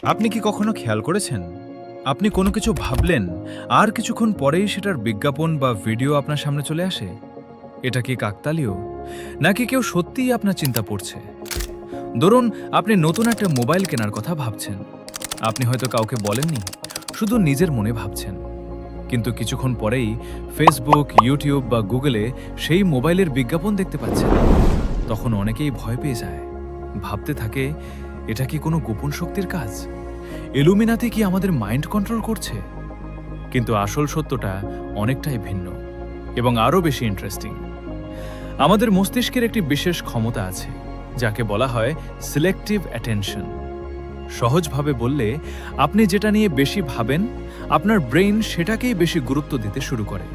আপনি কি কখনো খেয়াল করেছেন আপনি কোনো কিছু ভাবলেন আর কিছুক্ষণ পরেই সেটার বিজ্ঞাপন বা ভিডিও আপনার সামনে চলে আসে? এটা কি কাকতালীয়, নাকি কেউ সত্যিই আপনার চিন্তা পড়ছে? ধরুন, আপনি নতুন একটা মোবাইল কেনার কথা ভাবছেন। আপনি হয়তো কাউকে বলেননি, শুধু নিজের মনে ভাবছেন। কিন্তু কিছুক্ষণ পরেই ফেসবুক, ইউটিউব বা গুগলে সেই মোবাইলের বিজ্ঞাপন দেখতে পাচ্ছেন। তখন অনেকেই ভয় পেয়ে যায়, ভাবতে থাকে, এটা কি কোনো গোপন শক্তির কাজ? ইলুমিনাতি কি আমাদের মাইন্ড কন্ট্রোল করছে? কিন্তু আসল সত্যটা অনেকটাই ভিন্ন এবং আরও বেশি ইন্টারেস্টিং। আমাদের মস্তিষ্কের একটি বিশেষ ক্ষমতা আছে, যাকে বলা হয় সিলেক্টিভ অ্যাটেনশন। সহজভাবে বললে, আপনি যেটা নিয়ে বেশি ভাবেন, আপনার ব্রেইন সেটাকেই বেশি গুরুত্ব দিতে শুরু করে।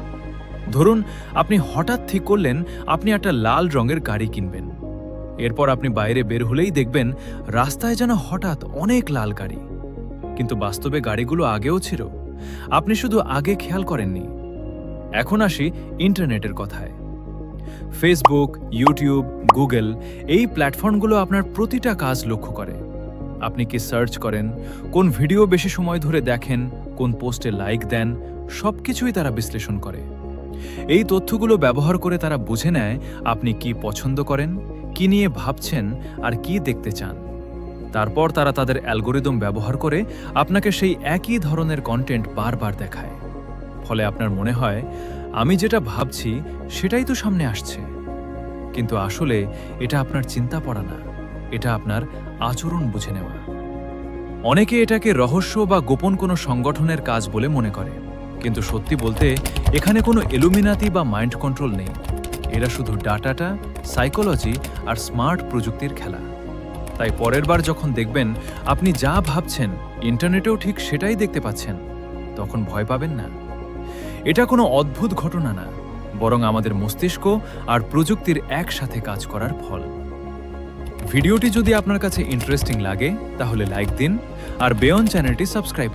ধরুন, আপনি হঠাৎ ঠিক করলেন আপনি একটা লাল রঙের গাড়ি কিনবেন। এরপর আপনি বাইরে বের হলেই দেখবেন রাস্তায় যেন হঠাৎ অনেক লাল গাড়ি। কিন্তু বাস্তবে গাড়িগুলো আগেও ছিল, আপনি শুধু আগে খেয়াল করেননি। এখন আসি ইন্টারনেটের কথায়। ফেসবুক, ইউটিউব, গুগল এই প্ল্যাটফর্মগুলো আপনার প্রতিটা কাজ লক্ষ্য করে। আপনি কি সার্চ করেন, কোন ভিডিও বেশি সময় ধরে দেখেন, কোন পোস্টে লাইক দেন, সবকিছুই তারা বিশ্লেষণ করে। এই তথ্যগুলো ব্যবহার করে তারা বুঝে নেয় আপনি কি পছন্দ করেন, কি নিয়ে ভাবছেন আর কি দেখতে চান। তারপর তারা তাদের অ্যালগোরিদম ব্যবহার করে আপনাকে সেই একই ধরনের কন্টেন্ট বারবার দেখায়। ফলে আপনার মনে হয়, আমি যেটা ভাবছি সেটাই তো সামনে আসছে। কিন্তু আসলে এটা আপনার চিন্তা পড়া না, এটা আপনার আচরণ বুঝে নেওয়া। অনেকে এটাকে রহস্য বা গোপন কোনো সংগঠনের কাজ বলে মনে করে, কিন্তু সত্যি বলতে এখানে কোনো ইলুমিনাতি বা মাইন্ড কন্ট্রোল নেই। এরা শুধু ডাটাটা, সাইকোলজি আর স্মার্ট প্রযুক্তির খেলা। তাই পরের বার যখন দেখবেন আপনি যা ভাবছেন ইন্টারনেটেও ঠিক সেটাই দেখতে পাচ্ছেন, তখন ভয় পাবেন না। এটা কোনো অদ্ভুত ঘটনা না, বরং আমাদের মস্তিষ্ক আর প্রযুক্তির একসাথে কাজ করার ফল। ভিডিওটি যদি আপনার কাছে ইন্টারেস্টিং লাগে, তাহলে লাইক দিন আর বেয়ন চ্যানেলটি সাবস্ক্রাইব